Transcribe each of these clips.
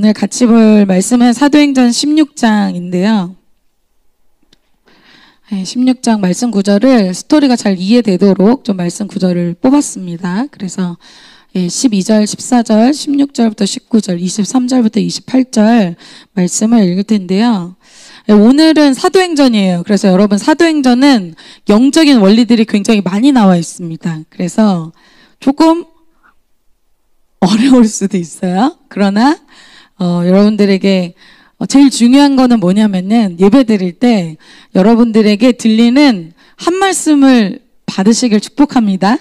오늘 같이 볼 말씀은 사도행전 16장인데요. 16장 말씀 구절을 스토리가 잘 이해되도록 좀 말씀 구절을 뽑았습니다. 그래서 12절, 14절, 16절부터 19절, 23절부터 28절 말씀을 읽을 텐데요. 오늘은 사도행전이에요. 그래서 여러분 사도행전은 영적인 원리들이 굉장히 많이 나와 있습니다. 그래서 조금 어려울 수도 있어요. 그러나 여러분들에게 제일 중요한 거는 뭐냐면은 예배 드릴 때 여러분들에게 들리는 한 말씀을 받으시길 축복합니다.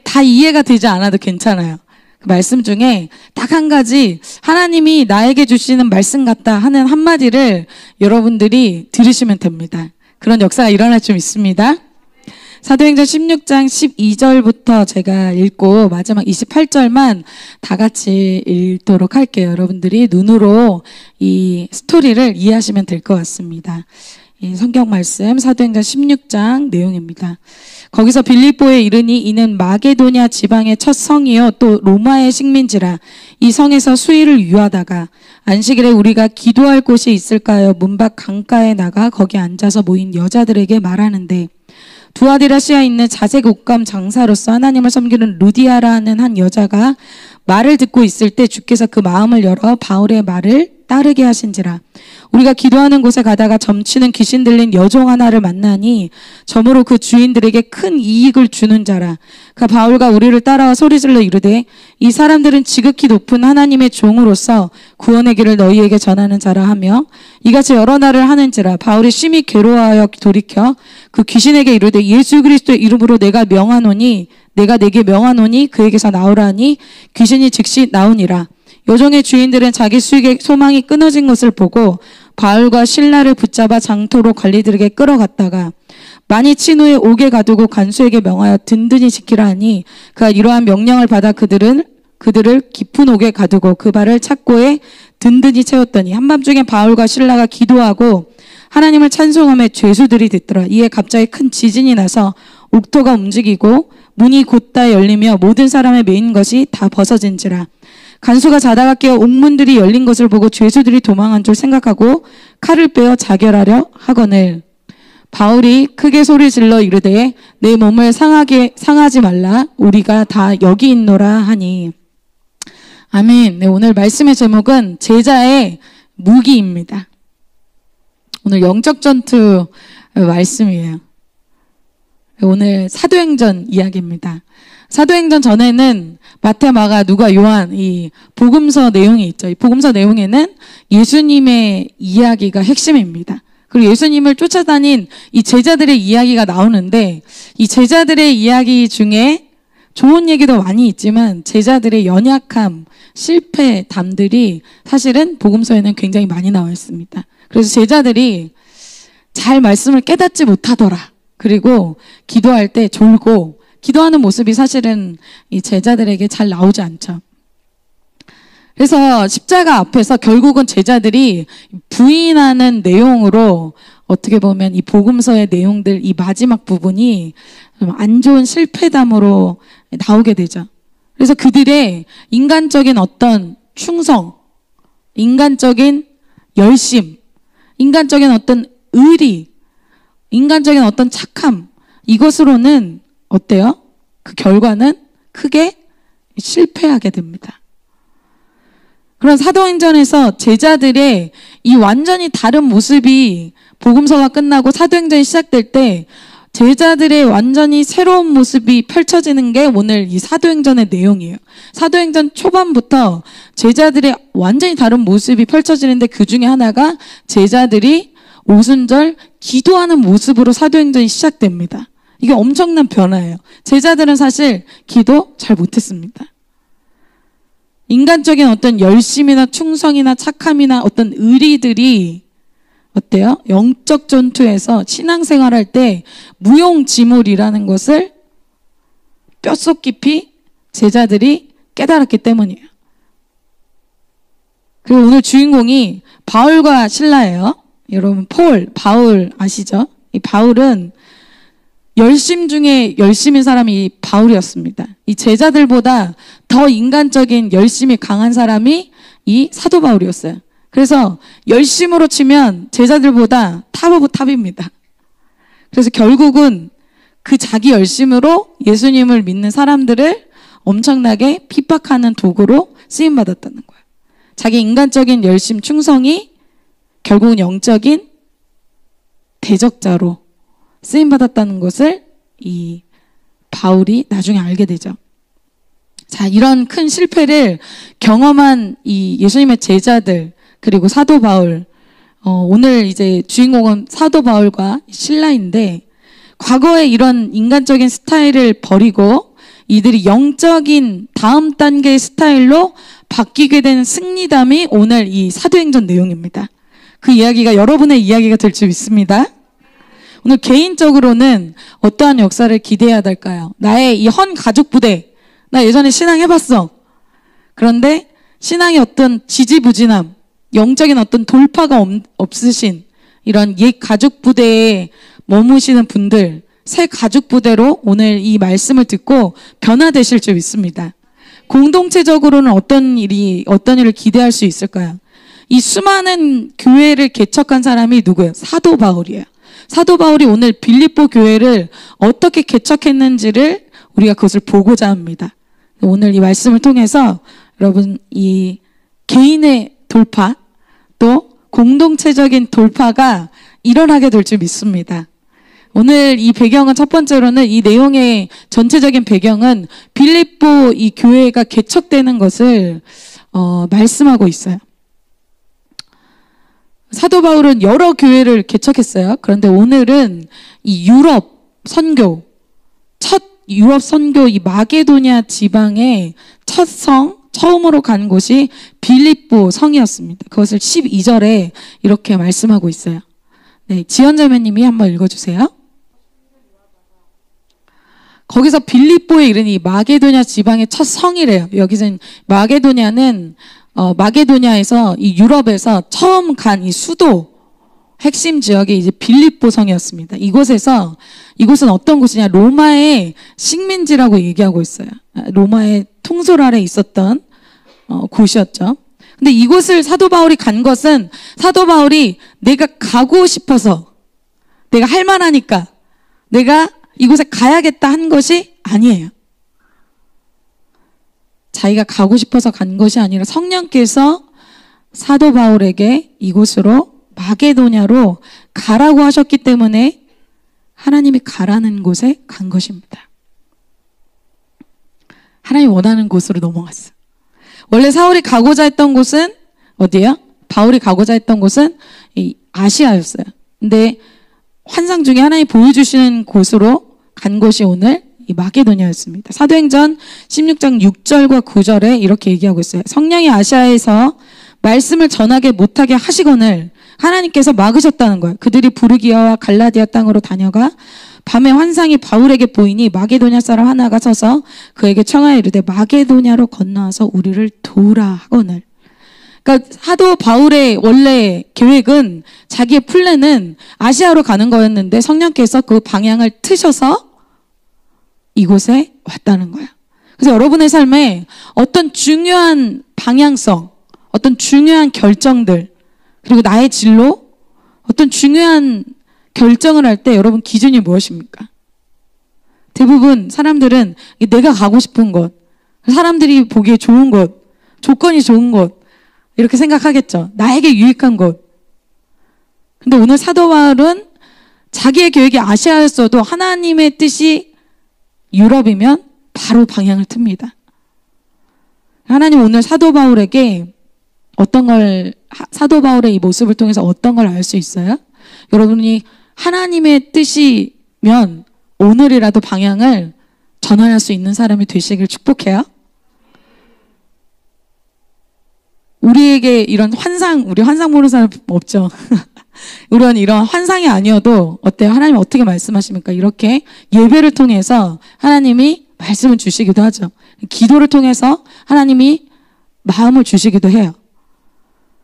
다 이해가 되지 않아도 괜찮아요. 그 말씀 중에 딱 한 가지 하나님이 나에게 주시는 말씀 같다 하는 한마디를 여러분들이 들으시면 됩니다. 그런 역사가 일어날 좀 있습니다. 사도행전 16장 12절부터 제가 읽고 마지막 28절만 다 같이 읽도록 할게요. 여러분들이 눈으로 이 스토리를 이해하시면 될 것 같습니다. 이 성경 말씀 사도행전 16장 내용입니다. 거기서 빌립보에 이르니 이는 마게도냐 지방의 첫 성이요 또 로마의 식민지라. 이 성에서 수일을 유하다가 안식일에 우리가 기도할 곳이 있을까요? 문밖 강가에 나가 거기 앉아서 모인 여자들에게 말하는데 두아디라시아에 있는 자색 옷감 장사로서 하나님을 섬기는 루디아라는 한 여자가 말을 듣고 있을 때 주께서 그 마음을 열어 바울의 말을 따르게 하신지라. 우리가 기도하는 곳에 가다가 점치는 귀신 들린 여종 하나를 만나니 점으로 그 주인들에게 큰 이익을 주는 자라. 그 바울과 우리를 따라와 소리질러 이르되 이 사람들은 지극히 높은 하나님의 종으로서 구원의 길을 너희에게 전하는 자라 하며 이같이 여러 날을 하는지라. 바울이 심히 괴로워하여 돌이켜 그 귀신에게 이르되 예수 그리스도의 이름으로 내가 내게 명하노니 그에게서 나오라니 귀신이 즉시 나오니라. 여종의 주인들은 자기 수익의 소망이 끊어진 것을 보고 바울과 실라를 붙잡아 장토로 관리들에게 끌어갔다가 많이 친 후에 옥에 가두고 간수에게 명하여 든든히 지키라 하니 그가 이러한 명령을 받아 그들을 깊은 옥에 가두고 그 발을 착고에 든든히 채웠더니 한밤중에 바울과 실라가 기도하고 하나님을 찬송하며 죄수들이 듣더라. 이에 갑자기 큰 지진이 나서 옥토가 움직이고 문이 곧다 열리며 모든 사람의 메인 것이 다 벗어진지라. 간수가 자다가 깨어 옥문들이 열린 것을 보고 죄수들이 도망한 줄 생각하고 칼을 빼어 자결하려 하거늘 바울이 크게 소리질러 이르되 내 몸을 상하지 말라 우리가 다 여기 있노라 하니. 아멘. 네, 오늘 말씀의 제목은 제자의 무기입니다. 오늘 영적 전투 말씀이에요. 오늘 사도행전 이야기입니다. 사도행전 전에는 마태, 마가, 누가, 요한 이 복음서 내용이 있죠. 이 복음서 내용에는 예수님의 이야기가 핵심입니다. 그리고 예수님을 쫓아다닌 이 제자들의 이야기가 나오는데 이 제자들의 이야기 중에 좋은 얘기도 많이 있지만 제자들의 연약함, 실패담들이 사실은 복음서에는 굉장히 많이 나와 있습니다. 그래서 제자들이 잘 말씀을 깨닫지 못하더라. 그리고 기도할 때 졸고 기도하는 모습이 사실은 이 제자들에게 잘 나오지 않죠. 그래서 십자가 앞에서 결국은 제자들이 부인하는 내용으로 어떻게 보면 이 복음서의 내용들 이 마지막 부분이 좀 안 좋은 실패담으로 나오게 되죠. 그래서 그들의 인간적인 어떤 충성, 인간적인 열심, 인간적인 어떤 의리, 인간적인 어떤 착함 이것으로는 어때요? 그 결과는 크게 실패하게 됩니다. 그런 사도행전에서 제자들의 이 완전히 다른 모습이 복음서가 끝나고 사도행전이 시작될 때 제자들의 완전히 새로운 모습이 펼쳐지는 게 오늘 이 사도행전의 내용이에요. 사도행전 초반부터 제자들의 완전히 다른 모습이 펼쳐지는데 그 중에 하나가 제자들이 오순절 기도하는 모습으로 사도행전이 시작됩니다. 이게 엄청난 변화예요. 제자들은 사실 기도 잘 못했습니다. 인간적인 어떤 열심이나 충성이나 착함이나 어떤 의리들이 어때요? 영적 전투에서 신앙생활할 때 무용지물이라는 것을 뼛속 깊이 제자들이 깨달았기 때문이에요. 그리고 오늘 주인공이 바울과 실라예요. 여러분 바울 아시죠? 이 바울은 열심 중에 열심인 사람이 바울이었습니다. 이 제자들보다 더 인간적인 열심이 강한 사람이 이 사도 바울이었어요. 그래서 열심으로 치면 제자들보다 탑 오브 탑입니다. 그래서 결국은 그 자기 열심으로 예수님을 믿는 사람들을 엄청나게 핍박하는 도구로 쓰임받았다는 거예요. 자기 인간적인 열심, 충성이 결국은 영적인 대적자로 쓰임받았다는 것을 이 바울이 나중에 알게 되죠. 자, 이런 큰 실패를 경험한 이 예수님의 제자들, 그리고 사도 바울, 오늘 이제 주인공은 사도 바울과 신라인데, 과거에 이런 인간적인 스타일을 버리고 이들이 영적인 다음 단계의 스타일로 바뀌게 된 승리담이 오늘 이 사도행전 내용입니다. 그 이야기가 여러분의 이야기가 될 줄 믿습니다. 오늘 개인적으로는 어떠한 역사를 기대해야 될까요? 나의 이 헌 가족 부대, 나 예전에 신앙 해봤어. 그런데 신앙의 어떤 지지부진함, 영적인 어떤 돌파가 없으신 이런 옛 가족 부대에 머무시는 분들, 새 가족 부대로 오늘 이 말씀을 듣고 변화되실 줄 믿습니다. 공동체적으로는 어떤 일을 기대할 수 있을까요? 이 수많은 교회를 개척한 사람이 누구예요? 사도 바울이에요. 사도 바울이 오늘 빌립보 교회를 어떻게 개척했는지를 우리가 그것을 보고자 합니다. 오늘 이 말씀을 통해서 여러분 이 개인의 돌파 또 공동체적인 돌파가 일어나게 될 줄 믿습니다. 오늘 이 배경은 첫 번째로는 이 내용의 전체적인 배경은 빌립보 이 교회가 개척되는 것을 말씀하고 있어요. 사도 바울은 여러 교회를 개척했어요. 그런데 오늘은 이 유럽 선교, 첫 유럽 선교 이 마게도냐 지방의 첫 성, 처음으로 간 곳이 빌립보 성이었습니다. 그것을 12절에 이렇게 말씀하고 있어요. 네, 지연자매님이 한번 읽어주세요. 거기서 빌립보에 이른 이 마게도냐 지방의 첫 성이래요. 여기서 마게도냐는 마게도냐에서 이 유럽에서 처음 간 이 수도 핵심 지역이 이제 빌립보 성이었습니다. 이곳은 어떤 곳이냐? 로마의 식민지라고 얘기하고 있어요. 로마의 통솔 아래 있었던 곳이었죠. 근데 이곳을 사도 바울이 간 것은 사도 바울이 내가 가고 싶어서, 내가 할 만하니까 내가 이곳에 가야겠다 한 것이 아니에요. 자기가 가고 싶어서 간 것이 아니라 성령께서 사도 바울에게 이곳으로 마게도냐로 가라고 하셨기 때문에 하나님이 가라는 곳에 간 것입니다. 하나님이 원하는 곳으로 넘어갔어요. 원래 사울이 가고자 했던 곳은 어디예요? 바울이 가고자 했던 곳은 이 아시아였어요. 근데 환상 중에 하나님이 보여주시는 곳으로 간 곳이 오늘 이 마게도냐였습니다. 사도행전 16장 6절과 9절에 이렇게 얘기하고 있어요. 성령이 아시아에서 말씀을 전하게 못하게 하시거늘 하나님께서 막으셨다는 거예요. 그들이 부르기아와 갈라디아 땅으로 다녀가 밤에 환상이 바울에게 보이니 마게도냐 사람 하나가 서서 그에게 청하여 이르되 마게도냐로 건너와서 우리를 도우라 하거늘. 그러니까 사도 바울의 원래 계획은, 자기의 플랜은 아시아로 가는 거였는데 성령께서 그 방향을 트셔서 이곳에 왔다는 거예요. 그래서 여러분의 삶에 어떤 중요한 방향성, 어떤 중요한 결정들, 그리고 나의 진로, 어떤 중요한 결정을 할 때 여러분 기준이 무엇입니까? 대부분 사람들은 내가 가고 싶은 곳, 사람들이 보기에 좋은 곳, 조건이 좋은 곳, 이렇게 생각하겠죠. 나에게 유익한 곳. 근데 오늘 사도 바울은 자기의 계획이 아시아였어도 하나님의 뜻이 유럽이면 바로 방향을 틉니다. 하나님 오늘 사도 바울에게 사도 바울의 이 모습을 통해서 어떤 걸 알 수 있어요? 여러분이 하나님의 뜻이면 오늘이라도 방향을 전환할 수 있는 사람이 되시길 축복해요. 우리에게 이런 우리 환상 보는 사람 없죠? 우리는 이런 환상이 아니어도 어때요? 하나님 어떻게 말씀하십니까? 이렇게 예배를 통해서 하나님이 말씀을 주시기도 하죠. 기도를 통해서 하나님이 마음을 주시기도 해요.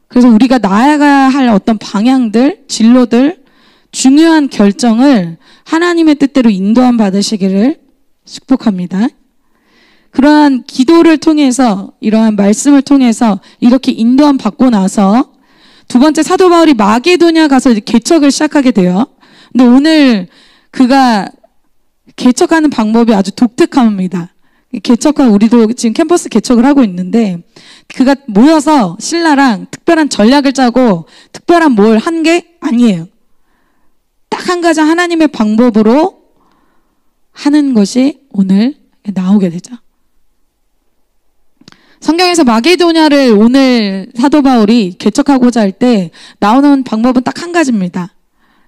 그래서 우리가 나아가야 할 어떤 방향들, 진로들, 중요한 결정을 하나님의 뜻대로 인도함 받으시기를 축복합니다. 그러한 기도를 통해서 이러한 말씀을 통해서 이렇게 인도함 받고 나서 두 번째 사도 바울이 마게도냐 가서 이제 개척을 시작하게 돼요. 근데 오늘 그가 개척하는 방법이 아주 독특합니다. 개척한 우리도 지금 캠퍼스 개척을 하고 있는데 그가 모여서 신라랑 특별한 전략을 짜고 특별한 뭘 한 게 아니에요. 딱 한 가지 하나님의 방법으로 하는 것이 오늘 나오게 되죠. 성경에서 마게도냐를 오늘 사도 바울이 개척하고자 할 때 나오는 방법은 딱 한 가지입니다.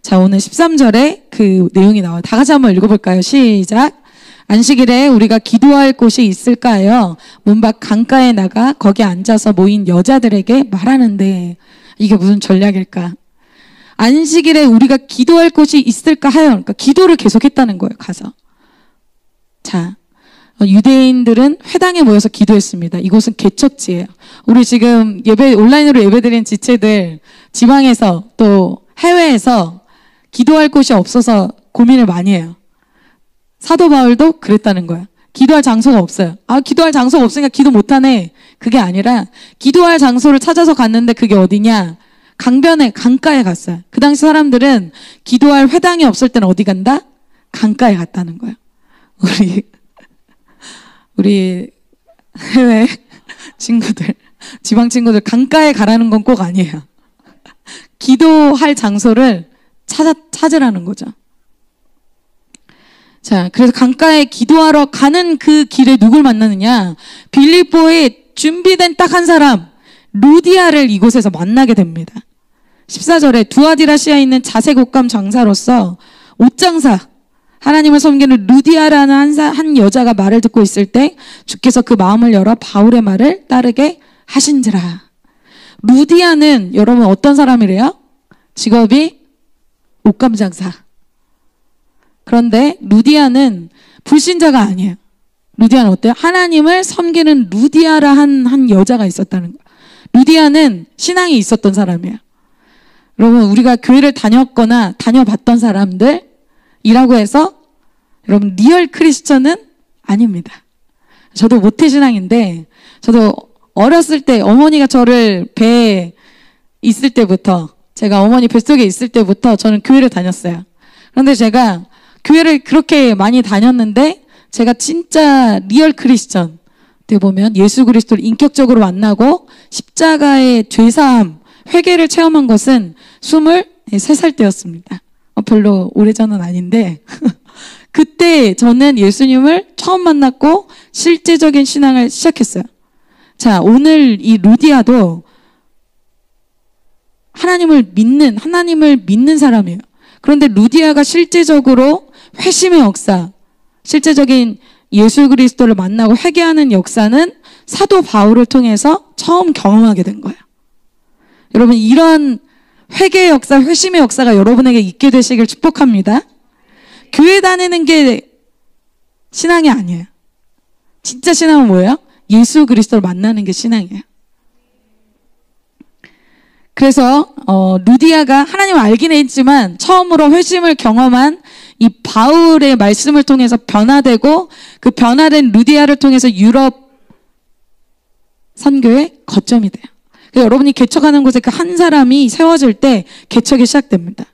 자, 오늘 13절에 그 내용이 나와요. 다 같이 한번 읽어볼까요? 시작. 안식일에 우리가 기도할 곳이 있을까요? 문 밖 강가에 나가 거기 앉아서 모인 여자들에게 말하는데 이게 무슨 전략일까? 안식일에 우리가 기도할 곳이 있을까 하여 그러니까 기도를 계속했다는 거예요. 가서. 자, 유대인들은 회당에 모여서 기도했습니다. 이곳은 개척지예요. 우리 지금 예배 온라인으로 예배드린 지체들 지방에서 또 해외에서 기도할 곳이 없어서 고민을 많이 해요. 사도 바울도 그랬다는 거야. 기도할 장소가 없어요. 아, 기도할 장소가 없으니까 기도 못하네. 그게 아니라 기도할 장소를 찾아서 갔는데 그게 어디냐? 강가에 갔어요. 그 당시 사람들은 기도할 회당이 없을 때는 어디 간다? 강가에 갔다는 거예요. 우리 해외 친구들, 지방 친구들 강가에 가라는 건 꼭 아니에요. 기도할 장소를 찾으라는 거죠. 자, 그래서 강가에 기도하러 가는 그 길에 누굴 만나느냐? 빌립보에 준비된 딱 한 사람, 루디아를 이곳에서 만나게 됩니다. 14절에 두아디라시아에 있는 자색 옷감 장사로서 옷장사, 하나님을 섬기는 루디아라는 한 여자가 말을 듣고 있을 때 주께서 그 마음을 열어 바울의 말을 따르게 하신지라. 루디아는 여러분 어떤 사람이래요? 직업이 옷감 장사. 그런데 루디아는 불신자가 아니에요. 루디아는 어때요? 하나님을 섬기는 루디아라 한 여자가 있었다는 거예요. 루디아는 신앙이 있었던 사람이에요. 여러분 우리가 교회를 다녔거나 다녀봤던 사람들이라고 해서 여러분 리얼 크리스천은 아닙니다. 저도 모태신앙인데 저도 어렸을 때 어머니가 저를 배에 있을 때부터 제가 어머니 뱃속에 있을 때부터 저는 교회를 다녔어요. 그런데 제가 교회를 그렇게 많이 다녔는데 제가 진짜 리얼 크리스천 어떻게 보면 예수 그리스도를 인격적으로 만나고 십자가의 죄사함, 회개를 체험한 것은 23살 때였습니다. 별로 오래전은 아닌데 그때 저는 예수님을 처음 만났고 실제적인 신앙을 시작했어요. 자, 오늘 이 루디아도 하나님을 믿는 사람이에요. 그런데 루디아가 실제적으로 회심의 역사, 실제적인 예수 그리스도를 만나고 회개하는 역사는 사도 바울을 통해서 처음 경험하게 된 거예요. 여러분 이런 회개의 역사, 회심의 역사가 여러분에게 있게 되시길 축복합니다. 교회 다니는 게 신앙이 아니에요. 진짜 신앙은 뭐예요? 예수 그리스도를 만나는 게 신앙이에요. 그래서 루디아가 하나님을 알긴 했지만 처음으로 회심을 경험한 이 바울의 말씀을 통해서 변화되고 그 변화된 루디아를 통해서 유럽 선교의 거점이 돼요. 그래서 여러분이 개척하는 곳에 그 한 사람이 세워질 때 개척이 시작됩니다.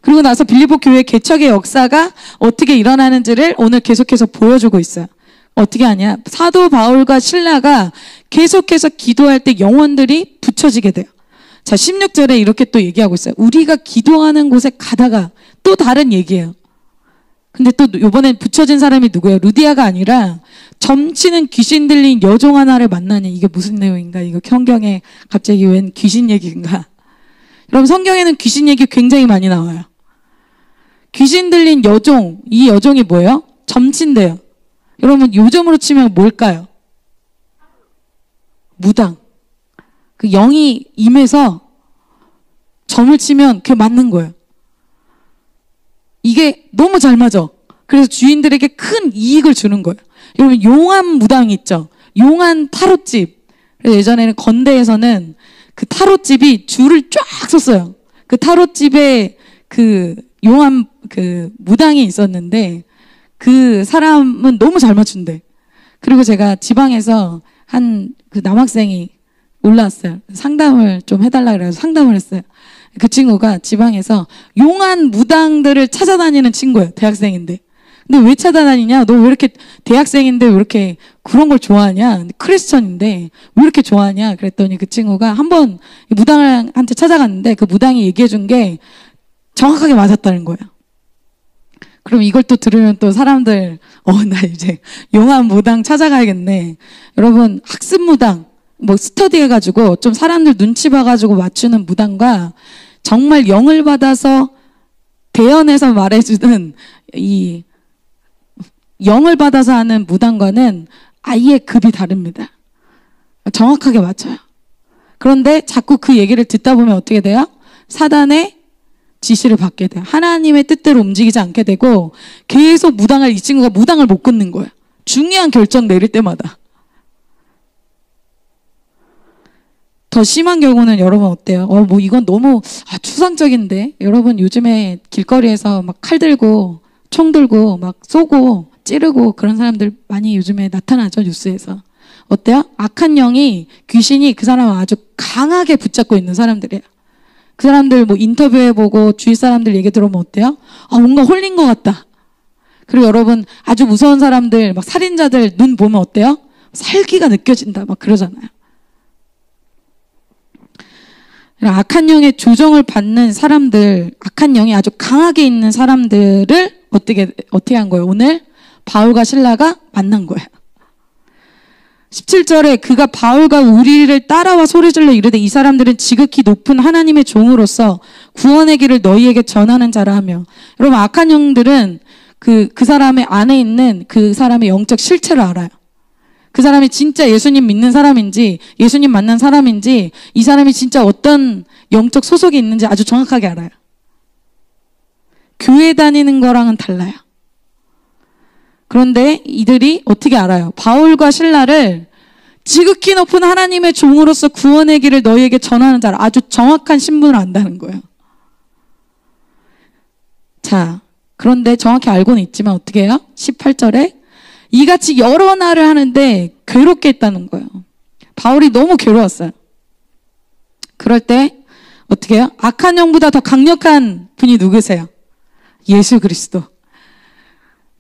그리고 나서 빌립보 교회 개척의 역사가 어떻게 일어나는지를 오늘 계속해서 보여주고 있어요. 어떻게 하냐? 사도 바울과 실라가 계속해서 기도할 때 영혼들이 붙여지게 돼요. 자, 16절에 이렇게 또 얘기하고 있어요. 우리가 기도하는 곳에 가다가 또 다른 얘기예요. 근데 또 이번엔 붙여진 사람이 누구예요? 루디아가 아니라 점치는 귀신 들린 여종 하나를 만나니 이게 무슨 내용인가? 이거 성경에 갑자기 웬 귀신 얘기인가? 여러분 성경에는 귀신 얘기 굉장히 많이 나와요. 귀신 들린 여종, 이 여종이 뭐예요? 점친대요. 여러분 요즘으로 치면 뭘까요? 무당. 그 영이 임해서 점을 치면 그게 맞는 거예요. 이게 너무 잘 맞아. 그래서 주인들에게 큰 이익을 주는 거예요. 여러분 용한 무당 있죠? 용한 타로집. 그래서 예전에는 건대에서는 그 타로집이 줄을 쫙 섰어요. 그 타로집에 그 용한 그 무당이 있었는데 그 사람은 너무 잘 맞춘대. 그리고 제가 지방에서 한 그 남학생이 올라왔어요. 상담을 좀 해달라 그래서 상담을 했어요. 그 친구가 지방에서 용한 무당들을 찾아다니는 친구예요. 대학생인데. 근데 왜 찾아다니냐? 너 왜 이렇게 대학생인데 왜 이렇게 그런 걸 좋아하냐? 크리스천인데 왜 이렇게 좋아하냐? 그랬더니 그 친구가 한번 무당한테 찾아갔는데 그 무당이 얘기해 준 게 정확하게 맞았다는 거예요. 그럼 이걸 또 들으면 또 사람들 나 이제 용한 무당 찾아가야겠네. 여러분 학습 무당 뭐 스터디 해가지고 좀 사람들 눈치 봐가지고 맞추는 무당과 정말 영을 받아서 대연해서 말해주는 이 영을 받아서 하는 무당과는 아예 급이 다릅니다. 정확하게 맞춰요. 그런데 자꾸 그 얘기를 듣다 보면 어떻게 돼요? 사단의 지시를 받게 돼요. 하나님의 뜻대로 움직이지 않게 되고 계속 이 친구가 무당을 못 끊는 거예요. 중요한 결정 내릴 때마다. 더 심한 경우는 여러분 어때요? 뭐 이건 너무 추상적인데 여러분 요즘에 길거리에서 막 칼 들고 총 들고 막 쏘고 찌르고 그런 사람들 많이 요즘에 나타나죠, 뉴스에서. 어때요? 악한 영이 귀신이 그 사람을 아주 강하게 붙잡고 있는 사람들이에요. 그 사람들 뭐 인터뷰해보고 주위 사람들 얘기 들어보면 어때요? 뭔가 홀린 것 같다. 그리고 여러분 아주 무서운 사람들 막 살인자들 눈 보면 어때요? 살기가 느껴진다 막 그러잖아요. 악한 영의 조정을 받는 사람들, 악한 영이 아주 강하게 있는 사람들을 어떻게 한 거예요? 오늘 바울과 실라가 만난 거예요. 17절에 그가 바울과 우리를 따라와 소리질러 이르되 이 사람들은 지극히 높은 하나님의 종으로서 구원의 길을 너희에게 전하는 자라 하며. 여러분 악한 영들은 그 사람의 안에 있는 그 사람의 영적 실체를 알아요. 그 사람이 진짜 예수님 믿는 사람인지 예수님 만난 사람인지 이 사람이 진짜 어떤 영적 소속이 있는지 아주 정확하게 알아요. 교회 다니는 거랑은 달라요. 그런데 이들이 어떻게 알아요? 바울과 실라를 지극히 높은 하나님의 종으로서 구원의 길을 너희에게 전하는 자라. 아주 정확한 신분을 안다는 거예요. 자, 그런데 정확히 알고는 있지만 어떻게 해요? 18절에 이같이 여러 날을 하는데 괴롭게 했다는 거예요. 바울이 너무 괴로웠어요. 그럴 때 어떻게 해요? 악한 영보다 더 강력한 분이 누구세요? 예수 그리스도.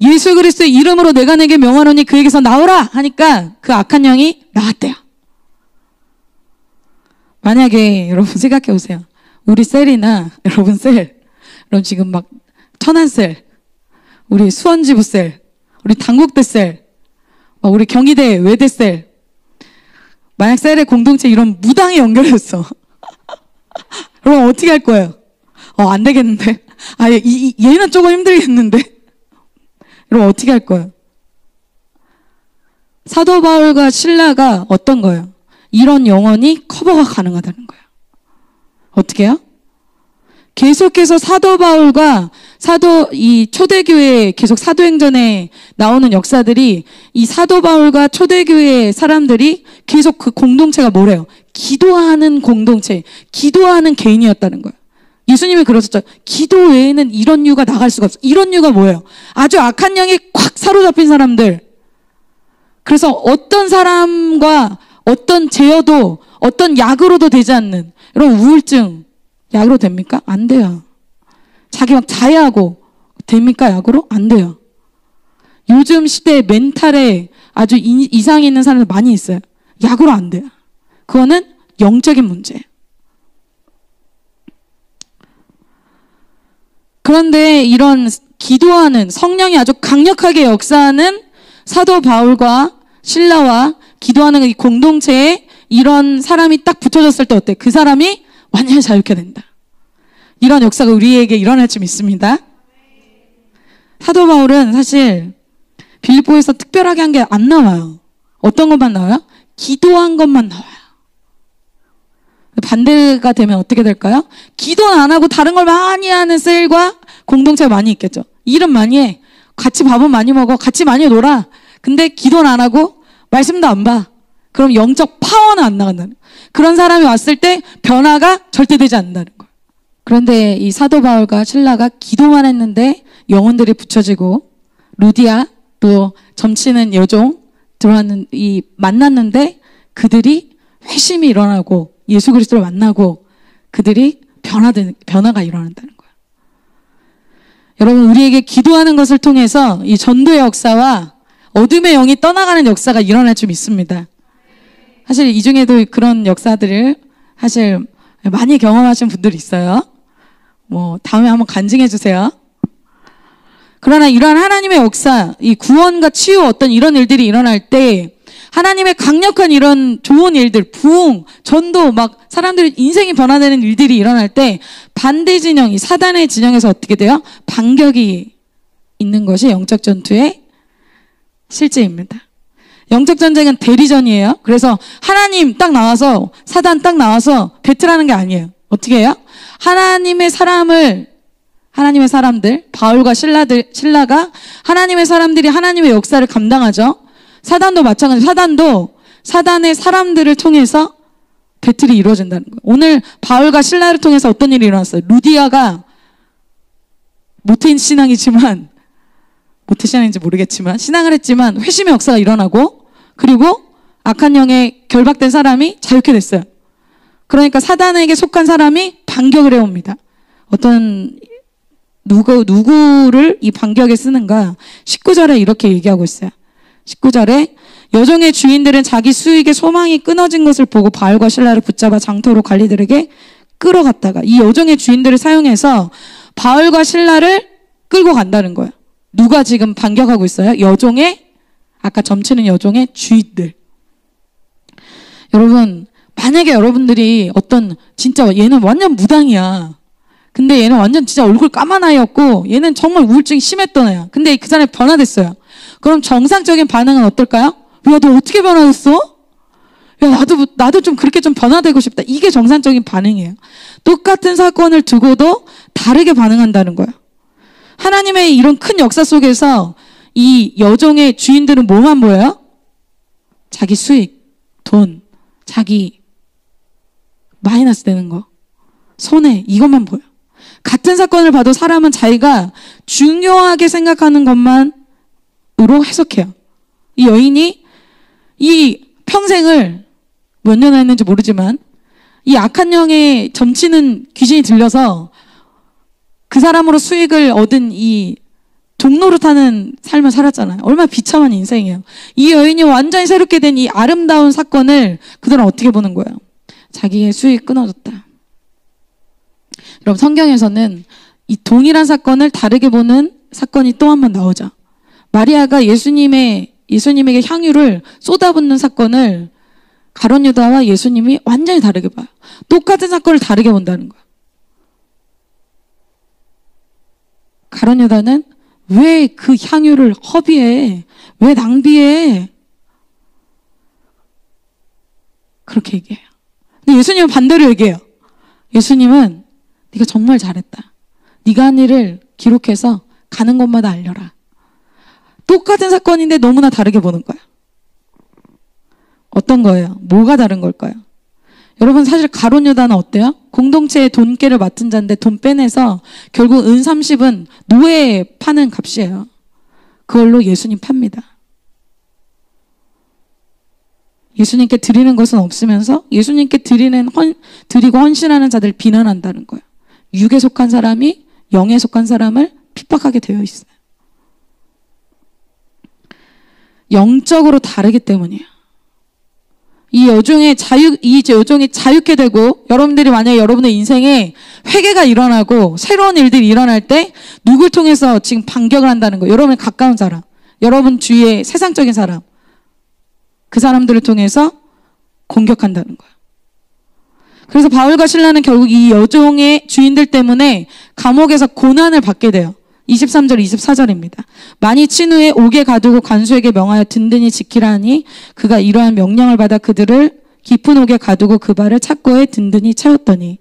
예수 그리스도의 이름으로 내가 내게 명하노니 그에게서 나오라 하니까 그 악한 영이 나왔대요. 만약에 여러분 생각해 보세요. 우리 셀이나 여러분 지금 막 천안셀, 우리 수원지부셀, 우리 당국대셀, 우리 경희대 외대셀, 만약 셀의 공동체 이런 무당이 연결했어. 그럼 어떻게 할 거예요? 안 되겠는데? 얘는 조금 힘들겠는데? 그럼 어떻게 할 거예요? 사도 바울과 실라가 어떤 거예요? 이런 영혼이 커버가 가능하다는 거예요. 어떻게 해요? 계속해서 사도 바울과 이 초대교회 계속 사도행전에 나오는 역사들이 이 사도 바울과 초대교회 사람들이 계속 그 공동체가 뭐래요? 기도하는 공동체, 기도하는 개인이었다는 거예요. 예수님이 그러셨죠. 기도 외에는 이런 유가 나갈 수가 없어. 이런 유가 뭐예요? 아주 악한 영에 콱 사로잡힌 사람들. 그래서 어떤 사람과 어떤 제어도 어떤 약으로도 되지 않는 이런 우울증 약으로 됩니까? 안 돼요. 자기 막 자해하고 됩니까? 약으로? 안 돼요. 요즘 시대에 멘탈에 아주 이상이 있는 사람들 많이 있어요. 약으로 안 돼요. 그거는 영적인 문제예요. 그런데 이런 기도하는 성령이 아주 강력하게 역사하는 사도 바울과 실라와 기도하는 이 공동체에 이런 사람이 딱 붙어졌을 때 어때? 그 사람이 완전히 자유케 된다. 이런 역사가 우리에게 일어날 줄 믿습니다. 사도 바울은 사실 빌립보에서 특별하게 한 게 안 나와요. 어떤 것만 나와요? 기도한 것만 나와요. 반대가 되면 어떻게 될까요? 기도는 안 하고 다른 걸 많이 하는 셀과 공동체가 많이 있겠죠. 일은 많이 해. 같이 밥은 많이 먹어. 같이 많이 놀아. 근데 기도는 안 하고 말씀도 안 봐. 그럼 영적 파워는 안 나간다는 거예요. 그런 사람이 왔을 때 변화가 절대 되지 않는다는 거예요. 그런데 이 사도 바울과 실라가 기도만 했는데 영혼들이 붙여지고 루디아 또 점치는 여종 만났는데 그들이 회심이 일어나고 예수 그리스도를 만나고 그들이 변화가 일어난다는 거예요. 여러분, 우리에게 기도하는 것을 통해서 이 전도의 역사와 어둠의 영이 떠나가는 역사가 일어날 줄 믿습니다. 사실 이 중에도 그런 역사들을 사실 많이 경험하신 분들이 있어요. 다음에 한번 간증해 주세요. 그러나 이러한 하나님의 역사, 이 구원과 치유 어떤 이런 일들이 일어날 때 하나님의 강력한 이런 좋은 일들, 부흥, 전도, 막 사람들의 인생이 변화되는 일들이 일어날 때 반대 진영이 사단의 진영에서 어떻게 돼요? 반격이 있는 것이 영적 전투의 실제입니다. 영적 전쟁은 대리전이에요. 그래서 하나님 딱 나와서 사단 딱 나와서 배틀하는 게 아니에요. 어떻게 해요? 하나님의 사람들, 바울과 신라가 하나님의 사람들이 하나님의 역사를 감당하죠. 사단도 마찬가지. 사단의 사람들을 통해서 배틀이 이루어진다는 거예요. 오늘 바울과 신라를 통해서 어떤 일이 일어났어요? 루디아가 모태신앙인지 모르겠지만 신앙을 했지만 회심의 역사가 일어나고, 그리고 악한 영에 결박된 사람이 자유케 됐어요. 그러니까 사단에게 속한 사람이 반격을 해옵니다. 누구를 이 반격에 쓰는가? 19절에 이렇게 얘기하고 있어요. 19절에 여종의 주인들은 자기 수익의 소망이 끊어진 것을 보고 바울과 신라를 붙잡아 장터로 관리들에게 끌어갔다가, 이 여종의 주인들을 사용해서 바울과 신라를 끌고 간다는 거예요. 누가 지금 반격하고 있어요? 아까 점치는 여종의 주인들. 여러분, 만약에 여러분들이 진짜 얘는 완전 무당이야. 근데 얘는 완전 진짜 얼굴 까만 아이였고 얘는 정말 우울증이 심했던 애야. 근데 그 사람이 변화됐어요. 그럼 정상적인 반응은 어떨까요? 야, 너 어떻게 변화됐어? 야, 나도 좀 그렇게 좀 변화되고 싶다. 이게 정상적인 반응이에요. 똑같은 사건을 두고도 다르게 반응한다는 거예요. 하나님의 이런 큰 역사 속에서 이 여종의 주인들은 뭐만 보여요? 자기 수익, 돈, 자기 마이너스 되는 거, 손해, 이것만 보여. 같은 사건을 봐도 사람은 자기가 중요하게 생각하는 것만으로 해석해요. 이 여인이 이 평생을 몇 년을 했는지 모르지만 이 악한 영에 점치는 귀신이 들려서 그 사람으로 수익을 얻은 이 종노릇하는 삶을 살았잖아요. 얼마나 비참한 인생이에요. 이 여인이 완전히 새롭게 된 이 아름다운 사건을 그들은 어떻게 보는 거예요? 자기의 수익이 끊어졌다. 여러분, 성경에서는 이 동일한 사건을 다르게 보는 사건이 또 한 번 나오죠. 마리아가 예수님에게 향유를 쏟아붓는 사건을 가룟 유다와 예수님이 완전히 다르게 봐요. 똑같은 사건을 다르게 본다는 거예요. 가룟 유다는 왜 그 향유를 허비해? 왜 낭비해? 그렇게 얘기해요. 근데 예수님은 반대로 얘기해요. 예수님은 네가 정말 잘했다. 네가 한 일을 기록해서 가는 곳마다 알려라. 똑같은 사건인데 너무나 다르게 보는 거야. 어떤 거예요? 뭐가 다른 걸까요? 여러분, 사실 가룟 유다는 어때요? 공동체의 돈깨를 맡은 자인데 돈 빼내서 결국 은 30은 노예에 파는 값이에요. 그걸로 예수님 팝니다. 예수님께 드리는 것은 없으면서 예수님께 드리고 헌신하는 자들을 비난한다는 거예요. 육에 속한 사람이 영에 속한 사람을 핍박하게 되어 있어요. 영적으로 다르기 때문이에요. 이 여종이 자유케 되고, 여러분들이 만약에 여러분의 인생에 회개가 일어나고 새로운 일들이 일어날 때 누굴 통해서 지금 반격을 한다는 거예요? 여러분의 가까운 사람, 여러분 주위의 세상적인 사람, 그 사람들을 통해서 공격한다는 거예요. 그래서 바울과 신라는 결국 이 여종의 주인들 때문에 감옥에서 고난을 받게 돼요. 23절, 24절입니다. 많이 친 후에 옥에 가두고 관수에게 명하여 든든히 지키라 하니 그가 이러한 명령을 받아 그들을 깊은 옥에 가두고 그 발을 착고에 든든히 채웠더니.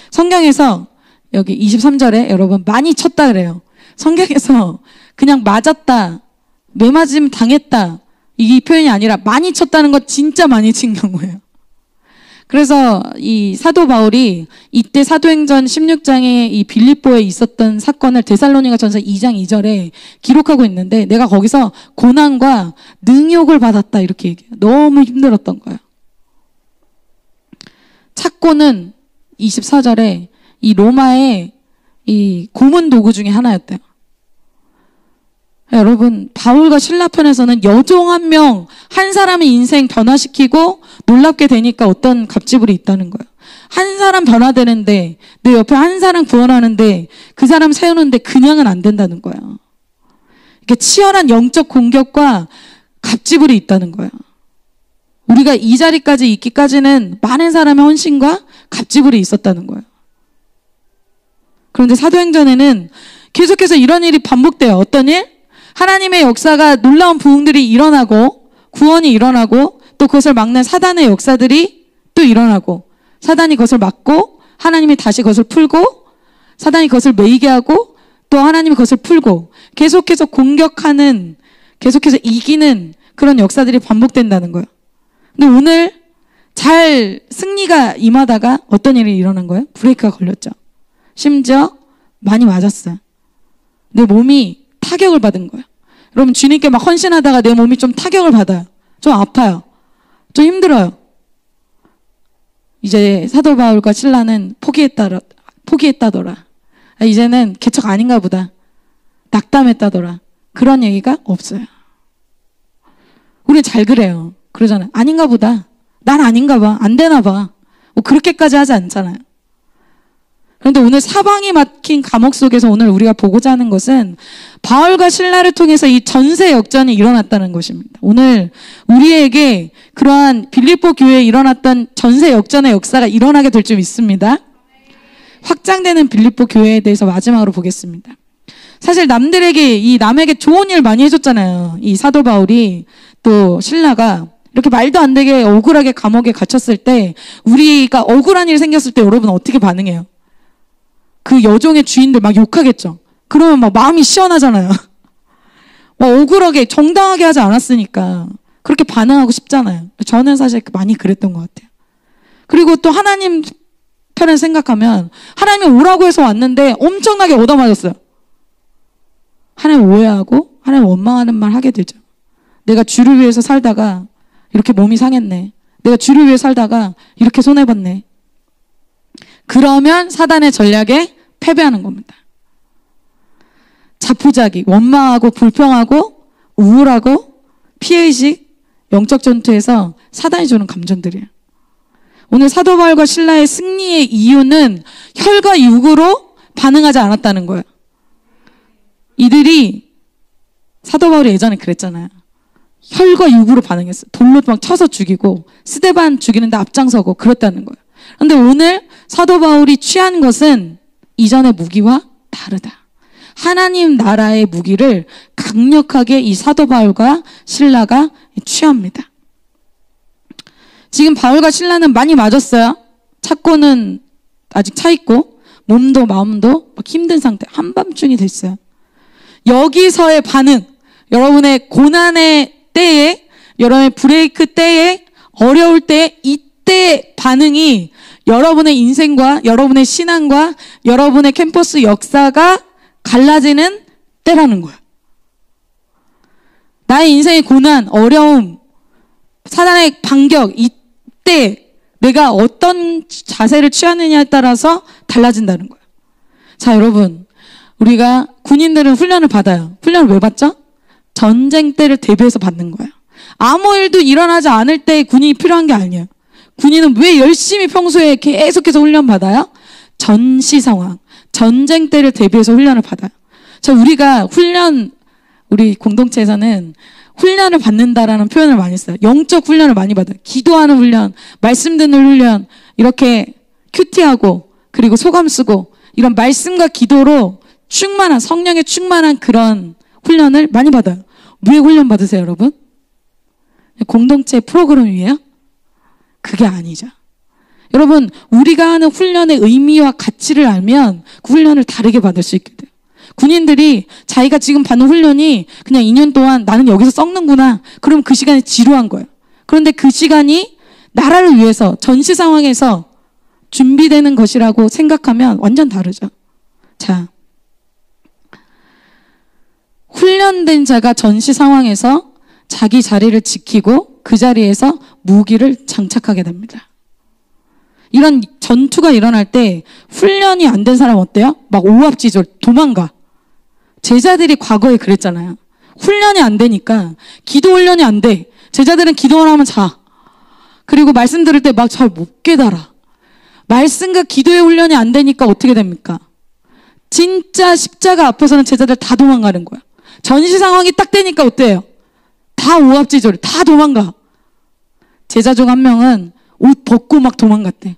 성경에서 여기 23절에 여러분 많이 쳤다 그래요. 성경에서 그냥 맞았다, 매맞음 당했다, 이 표현이 아니라 많이 쳤다는 거 진짜 많이 친 경우예요. 그래서 이 사도 바울이 이때 사도행전 16장에 이 빌립보에 있었던 사건을 데살로니가전서 2장 2절에 기록하고 있는데 내가 거기서 고난과 능욕을 받았다 이렇게 얘기해요. 너무 힘들었던 거예요. 찾고는 24절에 이 로마의 이 고문 도구 중에 하나였대요. 여러분, 바울과 실라 편에서는 여종 한 명, 한 사람의 인생 변화시키고 놀랍게 되니까 어떤 갑질이 있다는 거예요. 한 사람 변화되는데, 내 옆에 한 사람 구원하는데, 그 사람 세우는데 그냥은 안 된다는 거예요. 이게 치열한 영적 공격과 갑질이 있다는 거예요. 우리가 이 자리까지 있기까지는 많은 사람의 헌신과 갑질이 있었다는 거예요. 그런데 사도행전에는 계속해서 이런 일이 반복돼요. 어떤 일? 하나님의 역사가 놀라운 부흥들이 일어나고 구원이 일어나고 또 그것을 막는 사단의 역사들이 또 일어나고 사단이 그것을 막고 하나님이 다시 그것을 풀고 사단이 그것을 매이게 하고 또 하나님이 그것을 풀고 계속해서 공격하는 계속해서 이기는 그런 역사들이 반복된다는 거예요. 근데 오늘 잘 승리가 임하다가 어떤 일이 일어난 거예요? 브레이크가 걸렸죠. 심지어 많이 맞았어요. 내 몸이 타격을 받은 거예요. 여러분 주님께 막 헌신하다가 내 몸이 좀 타격을 받아요. 좀 아파요. 좀 힘들어요. 이제 사도 바울과 실라는 포기했다더라. 이제는 개척 아닌가 보다. 낙담했다더라. 그런 얘기가 없어요. 우리 잘 그래요. 그러잖아요. 아닌가 보다. 난 아닌가 봐. 안 되나 봐. 뭐 그렇게까지 하지 않잖아요. 그런데 오늘 사방이 막힌 감옥 속에서 오늘 우리가 보고자 하는 것은 바울과 실라를 통해서 이 전세 역전이 일어났다는 것입니다. 오늘 우리에게 그러한 빌립보 교회에 일어났던 전세 역전의 역사가 일어나게 될 줄 믿습니다. 확장되는 빌립보 교회에 대해서 마지막으로 보겠습니다. 사실 남에게 좋은 일 많이 해줬잖아요. 이 사도 바울이 또 실라가 이렇게 말도 안 되게 억울하게 감옥에 갇혔을 때 우리가 억울한 일 생겼을 때 여러분 어떻게 반응해요? 그 여종의 주인들 막 욕하겠죠. 그러면 막 마음이 시원하잖아요. 막 억울하게 정당하게 하지 않았으니까 그렇게 반응하고 싶잖아요. 저는 사실 많이 그랬던 것 같아요. 그리고 또 하나님 편을 생각하면 하나님이 오라고 해서 왔는데 엄청나게 얻어맞았어요. 하나님 오해하고 하나님 원망하는 말 하게 되죠. 내가 주를 위해서 살다가 이렇게 몸이 상했네. 내가 주를 위해 살다가 이렇게 손해봤네. 그러면 사단의 전략에 패배하는 겁니다. 자포자기, 원망하고 불평하고 우울하고 피해의식, 영적 전투에서 사단이 주는 감정들이에요. 오늘 사도 바울과 실라의 승리의 이유는 혈과 육으로 반응하지 않았다는 거예요. 이들이 사도 바울이 예전에 그랬잖아요. 혈과 육으로 반응했어요. 돌로 막 쳐서 죽이고 스데반 죽이는데 앞장서고 그랬다는 거예요. 그런데 오늘 사도 바울이 취한 것은 이전의 무기와 다르다. 하나님 나라의 무기를 강력하게 이 사도 바울과 실라가 취합니다. 지금 바울과 실라는 많이 맞았어요. 찾고는 아직 차 있고 몸도 마음도 막 힘든 상태, 한밤중이 됐어요. 여기서의 반응, 여러분의 고난의 때에, 여러분의 브레이크 때에, 어려울 때 이때 반응이 여러분의 인생과 여러분의 신앙과 여러분의 캠퍼스 역사가 갈라지는 때라는 거예요. 나의 인생의 고난, 어려움, 사단의 반격, 이때 내가 어떤 자세를 취하느냐에 따라서 달라진다는 거예요. 자, 여러분, 우리가 군인들은 훈련을 받아요. 훈련을 왜 받죠? 전쟁 때를 대비해서 받는 거예요. 아무 일도 일어나지 않을 때 군인이 필요한 게 아니에요. 군인은 왜 열심히 평소에 계속해서 훈련 받아요? 전시 상황, 전쟁 때를 대비해서 훈련을 받아요. 자, 우리가 우리 공동체에서는 훈련을 받는다라는 표현을 많이 써요. 영적 훈련을 많이 받아요. 기도하는 훈련, 말씀 듣는 훈련, 이렇게 큐티하고 그리고 소감 쓰고 이런 말씀과 기도로 충만한, 성령에 충만한 그런 훈련을 많이 받아요. 왜 훈련 받으세요, 여러분? 공동체 프로그램이에요? 그게 아니죠. 여러분, 우리가 하는 훈련의 의미와 가치를 알면 그 훈련을 다르게 받을 수 있게 돼요. 군인들이 자기가 지금 받는 훈련이 그냥 2년 동안 나는 여기서 썩는구나. 그럼 그 시간이 지루한 거예요. 그런데 그 시간이 나라를 위해서 전시 상황에서 준비되는 것이라고 생각하면 완전 다르죠. 자, 훈련된 자가 전시 상황에서 자기 자리를 지키고 그 자리에서 무기를 장착하게 됩니다. 이런 전투가 일어날 때 훈련이 안 된 사람 어때요? 막 오합지졸 도망가. 제자들이 과거에 그랬잖아요. 훈련이 안 되니까, 기도 훈련이 안 돼. 제자들은 기도를 하면 자. 그리고 말씀 들을 때 막 잘 못 깨달아. 말씀과 기도의 훈련이 안 되니까 어떻게 됩니까? 진짜 십자가 앞에서는 제자들 다 도망가는 거야. 전시 상황이 딱 되니까 어때요? 다 오합지졸, 다 도망가. 제자 중 한 명은 옷 벗고 막 도망갔대.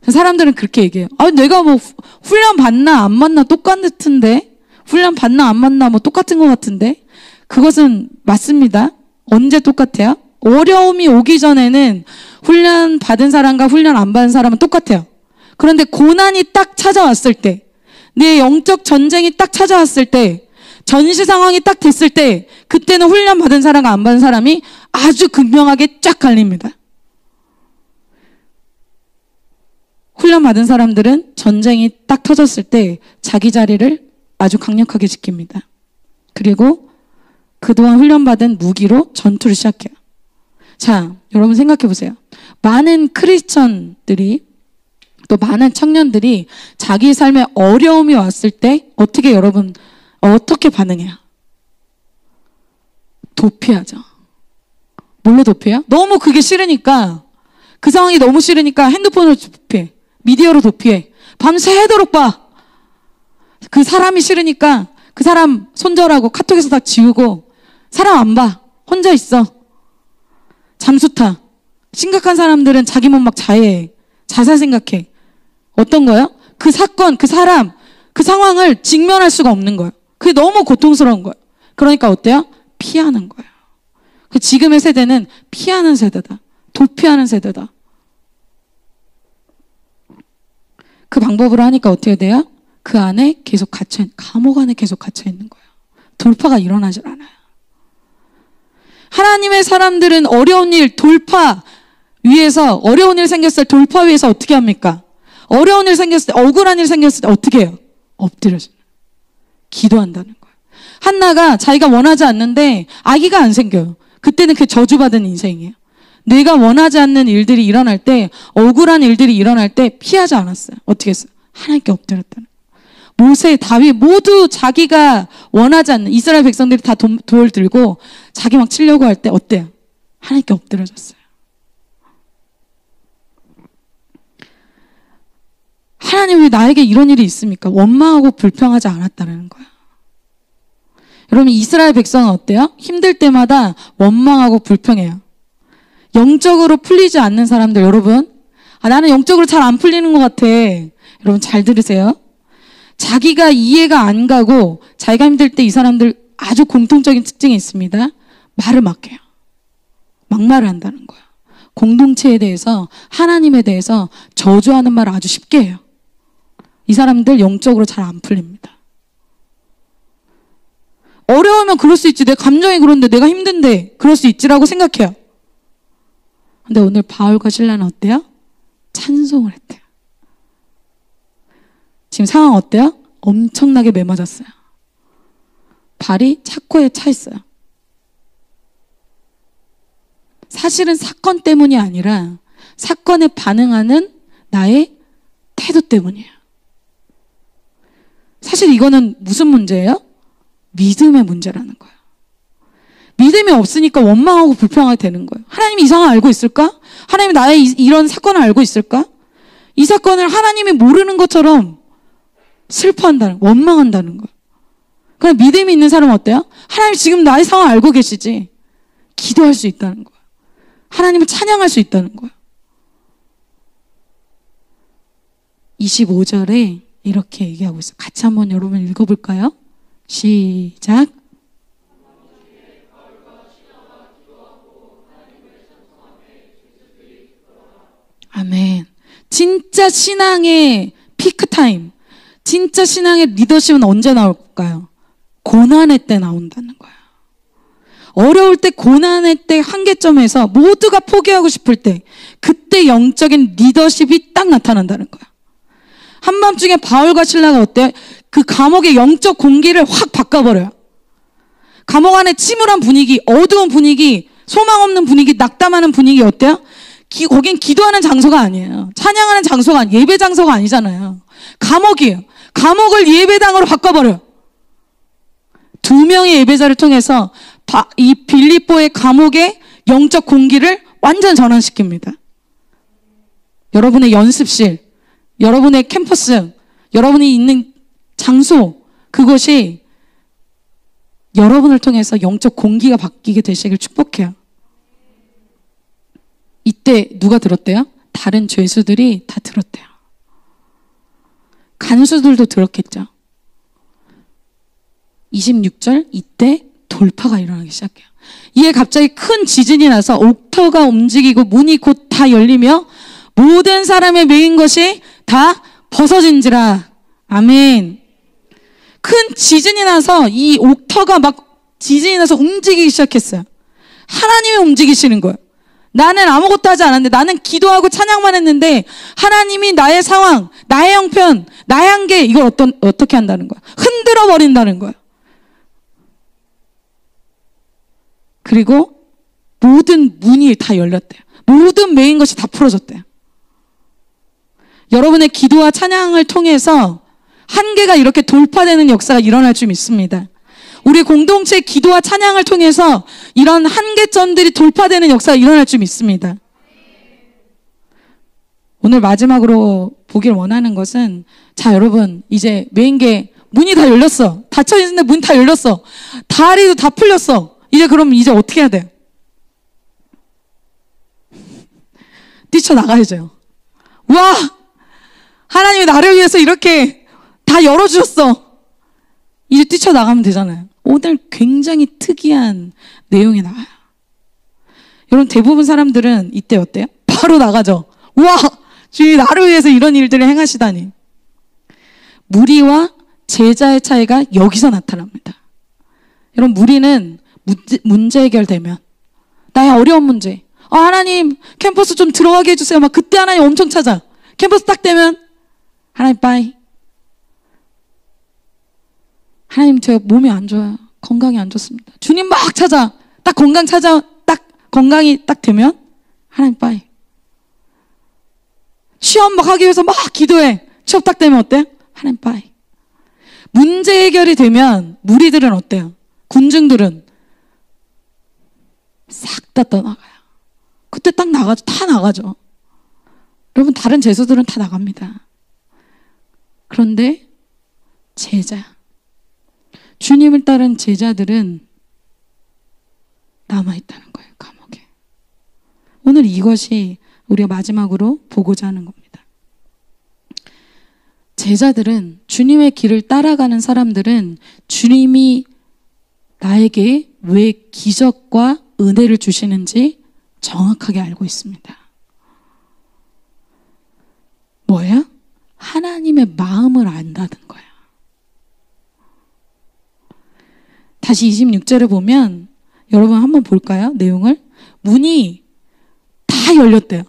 사람들은 그렇게 얘기해요. 아, 내가 뭐 훈련 받나 안 받나 똑같은데? 훈련 받나 안 받나 뭐 똑같은 것 같은데? 그것은 맞습니다. 언제 똑같아요? 어려움이 오기 전에는 훈련 받은 사람과 훈련 안 받은 사람은 똑같아요. 그런데 고난이 딱 찾아왔을 때, 내 영적 전쟁이 딱 찾아왔을 때, 전시 상황이 딱 됐을 때, 그때는 훈련 받은 사람과 안 받은 사람이 아주 극명하게 쫙 갈립니다. 훈련 받은 사람들은 전쟁이 딱 터졌을 때 자기 자리를 아주 강력하게 지킵니다. 그리고 그동안 훈련받은 무기로 전투를 시작해요. 자, 여러분 생각해 보세요. 많은 크리스천들이 또 많은 청년들이 자기 삶에 어려움이 왔을 때 어떻게 반응해요? 도피하죠. 뭘로 도피해요? 너무 그게 싫으니까, 그 상황이 너무 싫으니까 핸드폰으로 도피해. 미디어로 도피해. 밤새도록 봐. 그 사람이 싫으니까 그 사람 손절하고 카톡에서 다 지우고, 사람 안 봐. 혼자 있어. 잠수 타. 심각한 사람들은 자기 몸 막 자해해. 자살 생각해. 어떤 거예요? 그 사건, 그 사람, 그 상황을 직면할 수가 없는 거예요. 그게 너무 고통스러운 거예요. 그러니까 어때요? 피하는 거예요. 지금의 세대는 피하는 세대다. 도피하는 세대다. 그 방법으로 하니까 어떻게 돼요? 그 안에 계속 감옥 안에 계속 갇혀 있는 거예요. 돌파가 일어나질 않아요. 하나님의 사람들은 어려운 일 돌파 위해서, 어려운 일 생겼을 때 돌파 위해서 어떻게 합니까? 어려운 일 생겼을 때, 억울한 일 생겼을 때 어떻게 해요? 엎드려서 기도한다는 거예요. 한나가 자기가 원하지 않는데 아기가 안 생겨요. 그때는 그 저주받은 인생이에요. 내가 원하지 않는 일들이 일어날 때, 억울한 일들이 일어날 때 피하지 않았어요. 어떻게 했어요? 하나님께 엎드렸다는 거예요. 모세, 다윗 모두 자기가 원하지 않는, 이스라엘 백성들이 다 돌 들고 자기 막 치려고 할 때 어때요? 하나님께 엎드려졌어요. 하나님 왜 나에게 이런 일이 있습니까? 원망하고 불평하지 않았다는 거예요. 여러분, 이스라엘 백성은 어때요? 힘들 때마다 원망하고 불평해요. 영적으로 풀리지 않는 사람들, 여러분, 나는 영적으로 잘 안 풀리는 것 같아. 여러분 잘 들으세요. 자기가 이해가 안 가고 자기가 힘들 때 이 사람들 아주 공통적인 특징이 있습니다. 말을 막 해요. 막말을 한다는 거예요. 공동체에 대해서, 하나님에 대해서 저주하는 말을 아주 쉽게 해요. 이 사람들 영적으로 잘 안 풀립니다. 어려우면 그럴 수 있지. 내 감정이 그런데, 내가 힘든데 그럴 수 있지라고 생각해요. 근데 오늘 바울과 실라는 어때요? 찬송을 했대요. 지금 상황 어때요? 엄청나게 매맞았어요. 발이 차코에 차 있어요. 사실은 사건 때문이 아니라 사건에 반응하는 나의 태도 때문이에요. 사실 이거는 무슨 문제예요? 믿음의 문제라는 거예요. 믿음이 없으니까 원망하고 불평하게 되는 거예요. 하나님이 이 상황을 알고 있을까? 하나님이 나의 이런 사건을 알고 있을까? 이 사건을 하나님이 모르는 것처럼 슬퍼한다는, 원망한다는 거예요. 그냥 믿음이 있는 사람은 어때요? 하나님 지금 나의 상황을 알고 계시지. 기도할 수 있다는 거예요. 하나님을 찬양할 수 있다는 거예요. 25절에 이렇게 얘기하고 있어요. 같이 한번 여러분 읽어볼까요? 시작. 아멘. 진짜 신앙의 피크타임, 진짜 신앙의 리더십은 언제 나올까요? 고난의 때 나온다는 거예요. 어려울 때, 고난의 때, 한계점에서 모두가 포기하고 싶을 때, 그때 영적인 리더십이 딱 나타난다는 거야. 한밤중에 바울과 실라가 어때요? 그 감옥의 영적 공기를 확 바꿔버려요. 감옥 안에 침울한 분위기, 어두운 분위기, 소망 없는 분위기, 낙담하는 분위기 어때요? 거긴 기도하는 장소가 아니에요. 찬양하는 장소가 아니에요. 예배 장소가 아니잖아요. 감옥이에요. 감옥을 예배당으로 바꿔버려요. 2명의 예배자를 통해서 이 빌립보의 감옥의 영적 공기를 완전 전환시킵니다. 여러분의 연습실, 여러분의 캠퍼스, 여러분이 있는 장소, 그것이 여러분을 통해서 영적 공기가 바뀌게 되시길 축복해요. 이때 누가 들었대요? 다른 죄수들이 다 들었대요. 간수들도 들었겠죠. 26절, 이때 돌파가 일어나기 시작해요. 이에 갑자기 큰 지진이 나서 옥터가 움직이고 문이 곧 다 열리며 모든 사람의 매인 것이 다 벗어진지라. 아멘. 큰 지진이 나서 이 옥터가 막 지진이 나서 움직이기 시작했어요. 하나님이 움직이시는 거예요. 나는 아무것도 하지 않았는데, 나는 기도하고 찬양만 했는데 하나님이 나의 상황, 나의 형편, 나의 한계, 이걸 어떻게 한다는 거야? 흔들어 버린다는 거야. 그리고 모든 문이 다 열렸대요. 모든 매인 것이 다 풀어졌대요. 여러분의 기도와 찬양을 통해서 한계가 이렇게 돌파되는 역사가 일어날 줄 믿습니다. 우리 공동체의 기도와 찬양을 통해서 이런 한계점들이 돌파되는 역사가 일어날 줄 믿습니다. 오늘 마지막으로 보길 원하는 것은, 자, 여러분, 이제 메인게 문이 다 열렸어. 닫혀 있는데 문 다 열렸어. 다리도 다 풀렸어. 그럼 이제 어떻게 해야 돼요? 뛰쳐나가야죠. 와! 하나님이 나를 위해서 이렇게 다 열어주셨어. 이제 뛰쳐나가면 되잖아요. 오늘 굉장히 특이한 내용이 나와요. 여러분, 대부분 사람들은 이때 어때요? 바로 나가죠. 와! 주님이 나를 위해서 이런 일들을 행하시다니. 무리와 제자의 차이가 여기서 나타납니다. 여러분, 무리는 문제 해결되면, 나의 어려운 문제, 하나님 캠퍼스 좀 들어가게 해주세요. 막 그때 하나님 엄청 찾아. 캠퍼스 딱 되면 하나님 빠이. 하나님, 제가 몸이 안 좋아요. 건강이 안 좋습니다. 주님 막 찾아. 딱 건강이 딱 되면 하나님 빠이. 취업 막 하기 위해서 막 기도해. 취업 딱 되면 어때? 하나님 빠이. 문제 해결이 되면 무리들은 어때요? 군중들은 싹 다 떠나가요. 그때 딱 나가죠. 다 나가죠. 여러분, 다른 제수들은 다 나갑니다. 그런데 주님을 따른 제자들은 남아있다는 거예요, 감옥에. 오늘 이것이 우리가 마지막으로 보고자 하는 겁니다. 제자들은, 주님의 길을 따라가는 사람들은 주님이 나에게 왜 기적과 은혜를 주시는지 정확하게 알고 있습니다. 뭐예요? 하나님의 마음을 안다는 거예요. 다시 26절을 보면, 여러분 한번 볼까요? 내용을. 문이 다 열렸대요.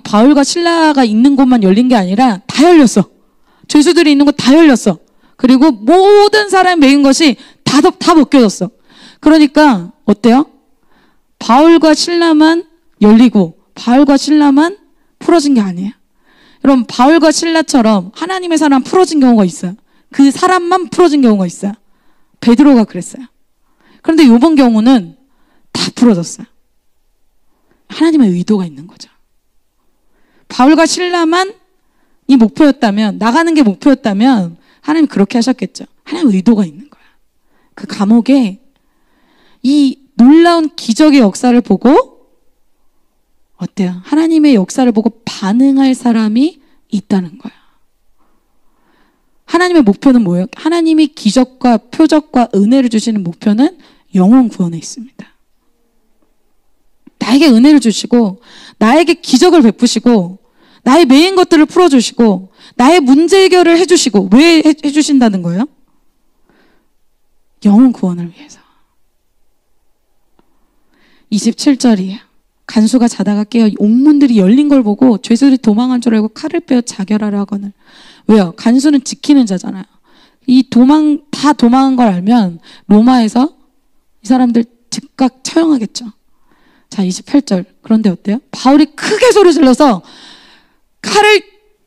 바울과 실라가 있는 곳만 열린 게 아니라 다 열렸어. 죄수들이 있는 곳 다 열렸어. 그리고 모든 사람이 메인 것이 다 벗겨졌어. 그러니까 어때요? 바울과 실라만 열리고 바울과 실라만 풀어진 게 아니에요. 여러분, 바울과 실라처럼 하나님의 사람 풀어진 경우가 있어요. 그 사람만 풀어진 경우가 있어요. 베드로가 그랬어요. 그런데 이번 경우는 다 풀어졌어요. 하나님의 의도가 있는 거죠. 바울과 실라만 이 목표였다면, 나가는 게 목표였다면 하나님 그렇게 하셨겠죠. 하나님 의도가 있는 거야. 그 감옥에 이 놀라운 기적의 역사를 보고 어때요? 하나님의 역사를 보고 반응할 사람이 있다는 거야. 하나님의 목표는 뭐예요? 하나님이 기적과 표적과 은혜를 주시는 목표는 영혼 구원에 있습니다. 나에게 은혜를 주시고, 나에게 기적을 베푸시고, 나의 메인 것들을 풀어주시고, 나의 문제 해결을 해주시고, 왜 해주신다는 거예요? 영혼 구원을 위해서. 27절이에요. 간수가 자다가 깨어 옥문들이 열린 걸 보고 죄수들이 도망한 줄 알고 칼을 빼어 자결하려 하거늘. 왜요? 간수는 지키는 자잖아요. 다 도망한 걸 알면 로마에서 이 사람들 즉각 처형하겠죠. 자, 28절. 그런데 어때요? 바울이 크게 소리 질러서 칼을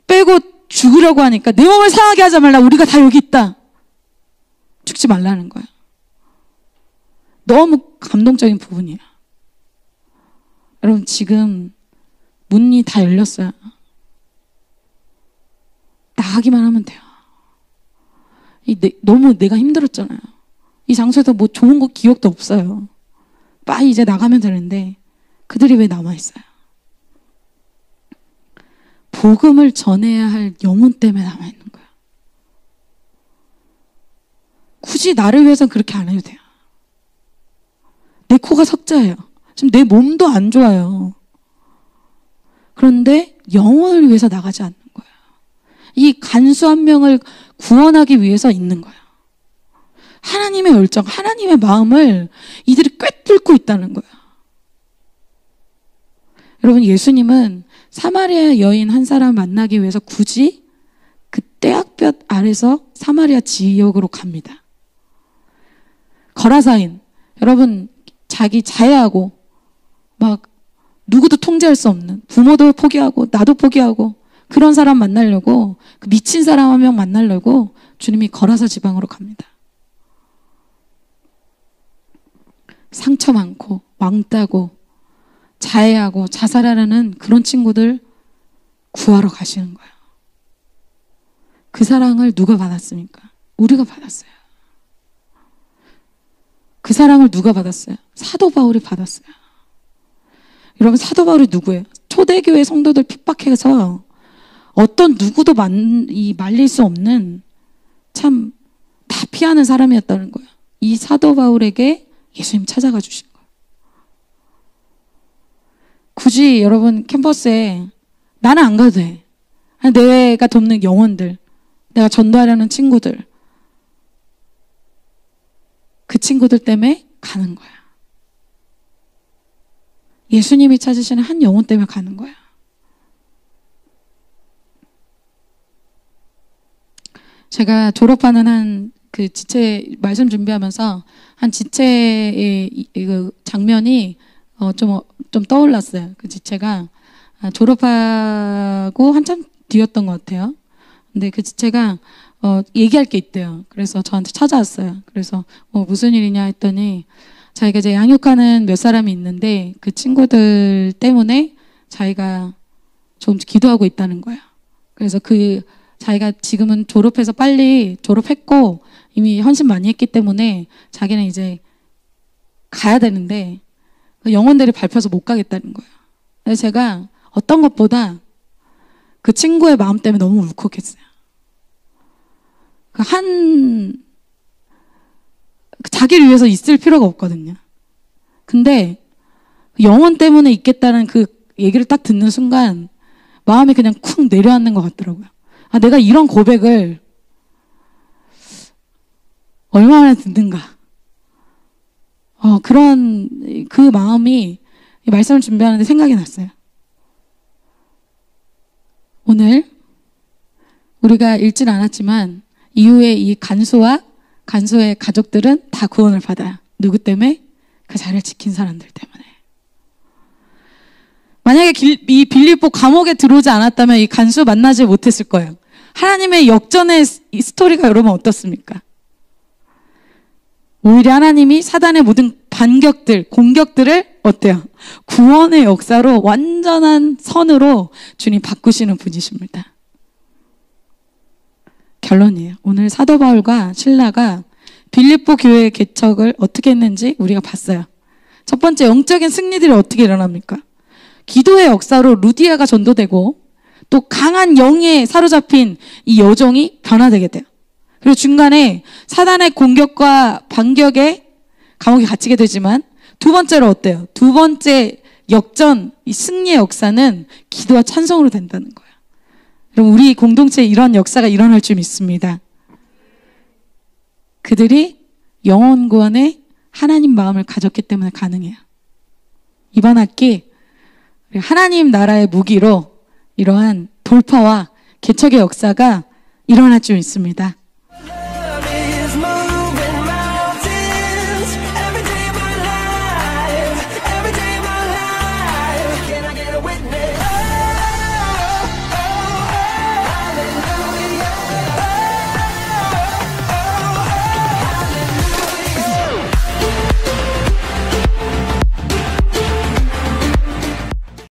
빼고 죽으려고 하니까 내 몸을 상하게 하지 말라. 우리가 다 여기 있다. 죽지 말라는 거예요. 너무 감동적인 부분이에요. 여러분, 지금 문이 다 열렸어요. 나가기만 하면 돼요. 너무 내가 힘들었잖아요. 이 장소에서 뭐 좋은 거 기억도 없어요. 빨리 이제 나가면 되는데 그들이 왜 남아있어요? 복음을 전해야 할 영혼 때문에 남아있는 거예요. 굳이 나를 위해서는 그렇게 안 해도 돼요. 내 코가 석자예요. 지금 내 몸도 안 좋아요. 그런데 영혼을 위해서 나가지 않는 거예요. 이 간수 한 명을 구원하기 위해서 있는 거예요. 하나님의 열정, 하나님의 마음을 이들이 꿰뚫고 있다는 거예요. 여러분, 예수님은 사마리아 여인 한 사람 만나기 위해서 굳이 그 떼약볕 아래서 사마리아 지역으로 갑니다. 거라사인, 여러분, 자기 자해하고 막 누구도 통제할 수 없는, 부모도 포기하고 나도 포기하고 그런 사람 만나려고, 그 미친 사람 한 명 만나려고 주님이 거라사 지방으로 갑니다. 상처 많고 왕따고 자해하고 자살하려는 그런 친구들 구하러 가시는 거예요. 그 사랑을 누가 받았습니까? 우리가 받았어요. 그 사랑을 누가 받았어요? 사도 바울이 받았어요. 여러분, 사도 바울이 누구예요? 초대교회 성도들 핍박해서 어떤 누구도 말릴 수 없는, 참 다 피하는 사람이었다는 거예요. 이 사도 바울에게 예수님 찾아가 주신 거예요. 굳이 여러분 캠퍼스에 나는 안 가도 돼. 내가 돕는 영혼들, 내가 전도하려는 친구들, 그 친구들 때문에 가는 거야. 예수님이 찾으시는 한 영혼 때문에 가는 거야. 제가 졸업하는 한 그 지체 말씀 준비하면서 한 지체의 그 장면이 좀 떠올랐어요. 그 지체가 졸업하고 한참 뒤였던 것 같아요. 근데 그 지체가 얘기할 게 있대요. 그래서 저한테 찾아왔어요. 그래서 무슨 일이냐 했더니 자기가 이제 양육하는 몇 사람이 있는데 그 친구들 때문에 자기가 조금 기도하고 있다는 거예요. 그래서 자기가 지금은 졸업해서 빨리 졸업했고 이미 헌신 많이 했기 때문에 자기는 이제 가야 되는데 영혼들이 밟혀서 못 가겠다는 거예요. 그래서 제가 어떤 것보다 그 친구의 마음 때문에 너무 울컥했어요. 자기를 위해서 있을 필요가 없거든요. 근데 영혼 때문에 있겠다는 그 얘기를 딱 듣는 순간 마음이 그냥 쿵 내려앉는 것 같더라고요. 내가 이런 고백을 얼마나 듣는가. 그런 그 마음이 말씀을 준비하는데 생각이 났어요. 오늘 우리가 읽진 않았지만 이후에 이 간수와 간수의 가족들은 다 구원을 받아요. 누구 때문에? 그 자리를 지킨 사람들 때문에. 만약에 이 빌립보 감옥에 들어오지 않았다면 이 간수 만나지 못했을 거예요. 하나님의 역전의 이 스토리가 여러분 어떻습니까? 오히려 하나님이 사단의 모든 반격들, 공격들을 어때요? 구원의 역사로 완전한 선으로 주님 바꾸시는 분이십니다. 결론이에요. 오늘 사도 바울과 실라가 빌립보 교회의 개척을 어떻게 했는지 우리가 봤어요. 첫 번째, 영적인 승리들이 어떻게 일어납니까? 기도의 역사로 루디아가 전도되고 또 강한 영에 사로잡힌 이 여종이 변화되게 돼요. 그리고 중간에 사단의 공격과 반격에 감옥에 갇히게 되지만 두 번째로 어때요? 두 번째 역전, 이 승리의 역사는 기도와 찬송으로 된다는 거예요. 여러분, 우리 공동체에 이런 역사가 일어날 줄 믿습니다. 그들이 영혼 구원에 하나님 마음을 가졌기 때문에 가능해요. 이번 학기 하나님 나라의 무기로 이러한 돌파와 개척의 역사가 일어날 줄 믿습니다.